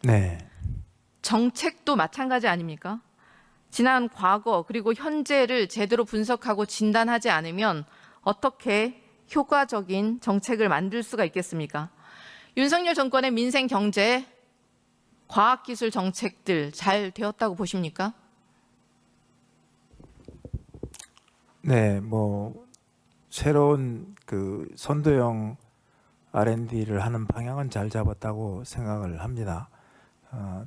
네. 정책도 마찬가지 아닙니까? 지난 과거 그리고 현재를 제대로 분석하고 진단하지 않으면 어떻게 효과적인 정책을 만들 수가 있겠습니까? 윤석열 정권의 민생, 경제, 과학기술 정책들 잘 되었다고 보십니까? 네, 뭐 새로운 그 선도형 R&D를 하는 방향은 잘 잡았다고 생각을 합니다.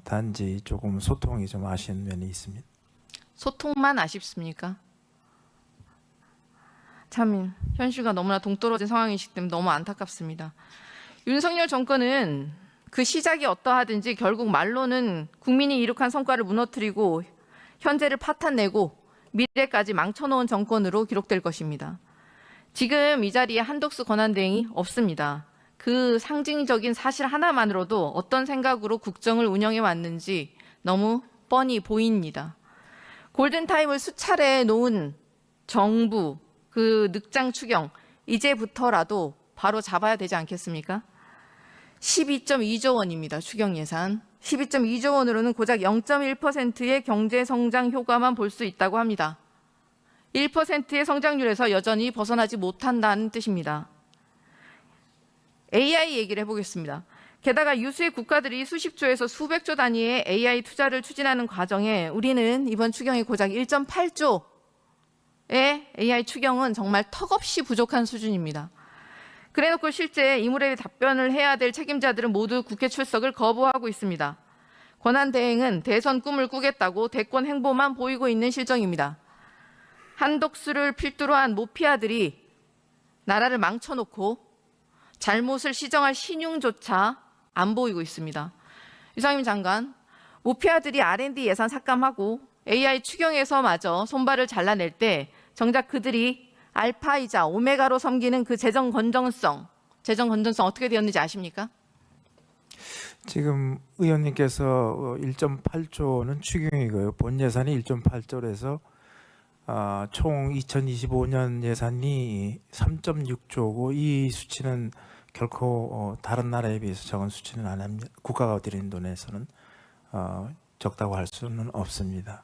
단지 조금 소통이 좀 아쉬운 면이 있습니다. 소통만 아쉽습니까? 참 현실과 너무나 동떨어진 상황이기 때문에 너무 안타깝습니다. 윤석열 정권은 그 시작이 어떠하든지 결국 말로는 국민이 이룩한 성과를 무너뜨리고 현재를 파탄내고 미래까지 망쳐놓은 정권으로 기록될 것입니다. 지금 이 자리에 한덕수 권한대행이 없습니다. 그 상징적인 사실 하나만으로도 어떤 생각으로 국정을 운영해 왔는지 너무 뻔히 보입니다. 골든타임을 수차례 놓은 정부, 그 늑장 추경, 이제부터라도 바로 잡아야 되지 않겠습니까? 12.2조 원입니다. 추경 예산. 12.2조 원으로는 고작 0.1%의 경제 성장 효과만 볼 수 있다고 합니다. 1%의 성장률에서 여전히 벗어나지 못한다는 뜻입니다. AI 얘기를 해보겠습니다. 게다가 유수의 국가들이 수십조에서 수백조 단위의 AI 투자를 추진하는 과정에 우리는 이번 추경이 고작 1.8조의 AI 추경은 정말 턱없이 부족한 수준입니다. 그래놓고 실제 이 물에 답변을 해야 될 책임자들은 모두 국회 출석을 거부하고 있습니다. 권한대행은 대선 꿈을 꾸겠다고 대권 행보만 보이고 있는 실정입니다. 한덕수를 필두로 한 모피아들이 나라를 망쳐놓고 잘못을 시정할 신용조차 안 보이고 있습니다. 이상임 장관, 모피아들이 R&D 예산 삭감하고 AI 추경에서마저 손발을 잘라낼 때 정작 그들이 알파이자 오메가로 섬기는 그 재정 건전성 어떻게 되었는지 아십니까? 지금 의원님께서 1.8조는 추경이고요. 본 예산이 1.8조에서 총 2025년 예산이 3.6조고 이 수치는 결코 다른 나라에 비해서 적은 수치는 아닙니다. 국가가 들인 돈에서는 적다고 할 수는 없습니다.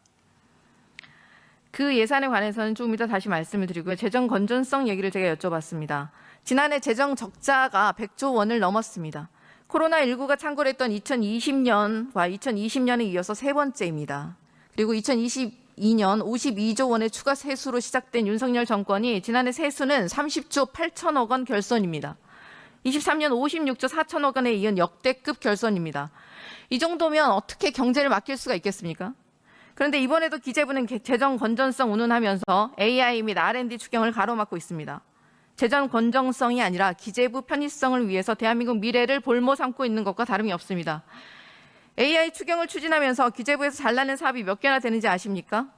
그 예산에 관해서는 조금 이따 다시 말씀을 드리고요. 재정 건전성 얘기를 제가 여쭤봤습니다. 지난해 재정 적자가 100조 원을 넘었습니다. 코로나19가 창궐했던 2020년과 2020년에 이어서 세 번째입니다. 그리고 2022년 52조 원의 추가 세수로 시작된 윤석열 정권이 지난해 세수는 30조 8천억 원 결손입니다. 23년 56조 4천억 원에 이은 역대급 결손입니다. 이 정도면 어떻게 경제를 맡길 수가 있겠습니까? 그런데 이번에도 기재부는 재정 건전성 운운하면서 AI 및 R&D 추경을 가로막고 있습니다. 재정 건전성이 아니라 기재부 편의성을 위해서 대한민국 미래를 볼모 삼고 있는 것과 다름이 없습니다. AI 추경을 추진하면서 기재부에서 잘라낸 사업이 몇 개나 되는지 아십니까?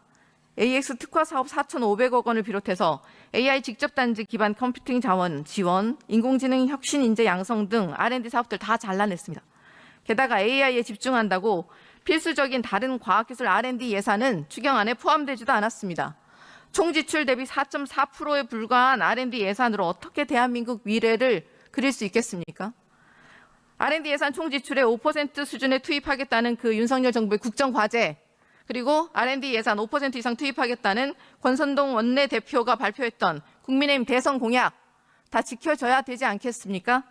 AX 특화 사업 4,500억 원을 비롯해서 AI 직접 단지 기반 컴퓨팅 자원 지원, 인공지능 혁신 인재 양성 등 R&D 사업들 다 잘라냈습니다. 게다가 AI에 집중한다고 필수적인 다른 과학기술 R&D 예산은 추경안에 포함되지도 않았습니다. 총 지출 대비 4.4%에 불과한 R&D 예산으로 어떻게 대한민국 미래를 그릴 수 있겠습니까? R&D 예산 총 지출의 5% 수준에 투입하겠다는 그 윤석열 정부의 국정과제, 그리고 R&D 예산 5% 이상 투입하겠다는 권선동 원내대표가 발표했던 국민의힘 대선 공약 다 지켜져야 되지 않겠습니까?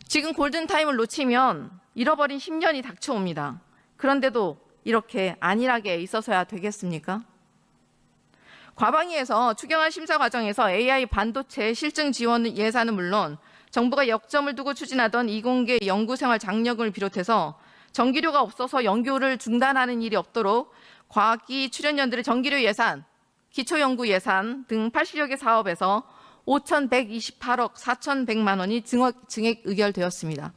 지금 골든타임을 놓치면 잃어버린 10년이 닥쳐옵니다. 그런데도 이렇게 안일하게 있어서야 되겠습니까? 과방위에서 추경안 심사 과정에서 AI 반도체 실증 지원 예산은 물론 정부가 역점을 두고 추진하던 이공계 연구생활 장려금을 비롯해서 전기료가 없어서 연구를 중단하는 일이 없도록 과학기 출연연들의 전기료 예산, 기초연구 예산 등 80여 개 사업에서 5,128억 4,100만 원이 증액 의결되었습니다.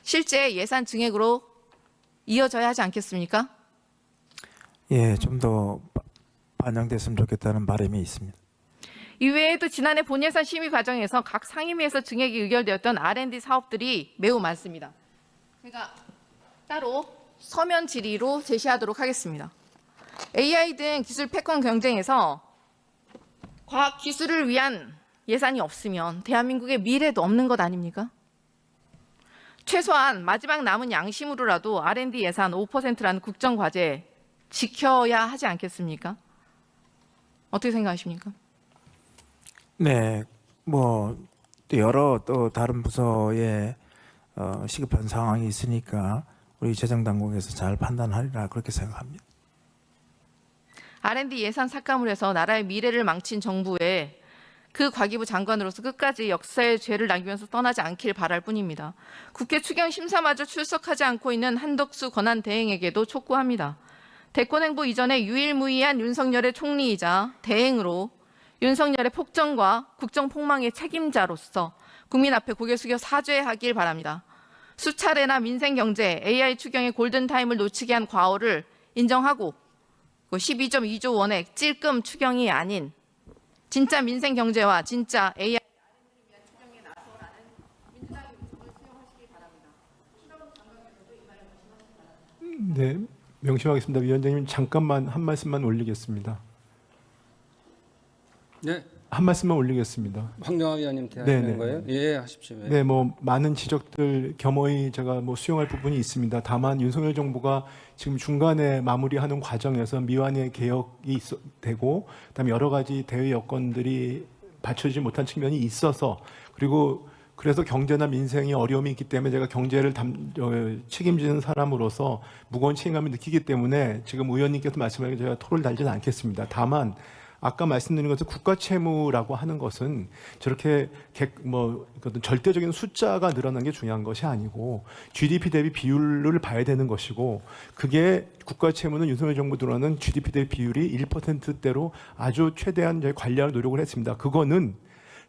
실제 예산 증액으로 이어져야 하지 않겠습니까? 예, 좀 더 반영됐으면 좋겠다는 바람이 있습니다. 이외에도 지난해 본예산 심의 과정에서 각 상임위에서 증액이 의결되었던 R&D 사업들이 매우 많습니다. 제가 따로 서면 질의로 제시하도록 하겠습니다. AI 등 기술 패권 경쟁에서 과학 기술을 위한 예산이 없으면 대한민국의 미래도 없는 것 아닙니까? 최소한 마지막 남은 양심으로라도 R&D 예산 5%라는 국정 과제 지켜야 하지 않겠습니까? 어떻게 생각하십니까? 네, 뭐 또 여러 또 다른 부서에 시급한 상황이 있으니까 우리 재정당국에서 잘 판단하리라 그렇게 생각합니다. R&D 예산 삭감을 해서 나라의 미래를 망친 정부에 그 과기부 장관으로서 끝까지 역사의 죄를 남기면서 떠나지 않길 바랄 뿐입니다. 국회 추경 심사마저 출석하지 않고 있는 한덕수 권한대행에게도 촉구합니다. 대권행보 이전에 유일무이한 윤석열의 총리이자 대행으로 윤석열의 폭정과 국정폭망의 책임자로서 국민 앞에 고개 숙여 사죄하길 바랍니다. 수차례나 민생경제, AI 추경의 골든타임을 놓치게 한 과오를 인정하고 12.2조 원의 찔끔 추경이 아닌 진짜 민생경제와 진짜 AI 추경에 나서라는 민주당의 요청을 수용하시기 바랍니다. 네, 명심하겠습니다. 위원장님 잠깐만 한 말씀만 올리겠습니다. 네, 한 말씀만 올리겠습니다. 황정화 위원님 대하시는 네네. 거예요? 예, 하십시오. 예. 네, 뭐 많은 지적들 겸허히 제가 뭐 수용할 부분이 있습니다. 다만 윤석열 정부가 지금 중간에 마무리하는 과정에서 미완의 개혁이 되고, 그다음에 여러 가지 대외 여건들이 받쳐지지 못한 측면이 있어서, 그리고 그래서 경제나 민생이 어려움이 있기 때문에 제가 경제를 책임지는 사람으로서 무거운 책임감을 느끼기 때문에 지금 의원님께서 말씀하신 제가 토를 달지는 않겠습니다. 다만 아까 말씀드린 것은 국가 채무라고 하는 것은 저렇게 어떤 절대적인 숫자가 늘어나는 게 중요한 것이 아니고 GDP 대비 비율을 봐야 되는 것이고, 그게 국가 채무는 윤석열 정부 들어오는 GDP 대비 비율이 1%대로 아주 최대한 저희 관리하는 노력을 했습니다. 그거는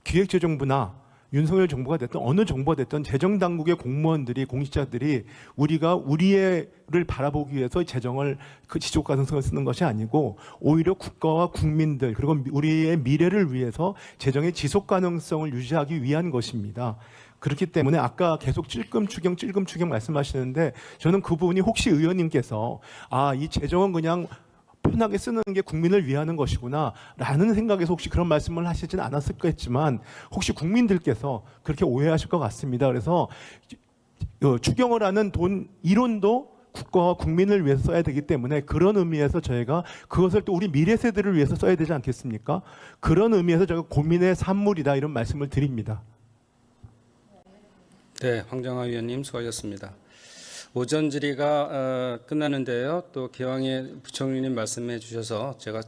기획재정부나 윤석열 정부가 됐든 어느 정부가 됐든 재정당국의 공무원들이, 공직자들이 우리를 바라보기 위해서 재정을 그 지속 가능성을 쓰는 것이 아니고 오히려 국가와 국민들 그리고 우리의 미래를 위해서 재정의 지속 가능성을 유지하기 위한 것입니다. 그렇기 때문에 아까 계속 찔끔 추경 말씀하시는데 저는 그 부분이 혹시 의원님께서 이 재정은 그냥 편하게 쓰는 게 국민을 위하는 것이구나 라는 생각에서 혹시 그런 말씀을 하시진 않았을겠지만 혹시 국민들께서 그렇게 오해하실 것 같습니다. 그래서 추경을 하는 돈 이론도 국가와 국민을 위해서 써야 되기 때문에 그런 의미에서 저희가 그것을 또 우리 미래 세대를 위해서 써야 되지 않겠습니까? 그런 의미에서 저희가 고민의 산물이다 이런 말씀을 드립니다. 네, 황정화 위원님 수고하셨습니다. 오전 질의가 끝나는데요. 또 기왕에 부총리님 말씀해 주셔서 제가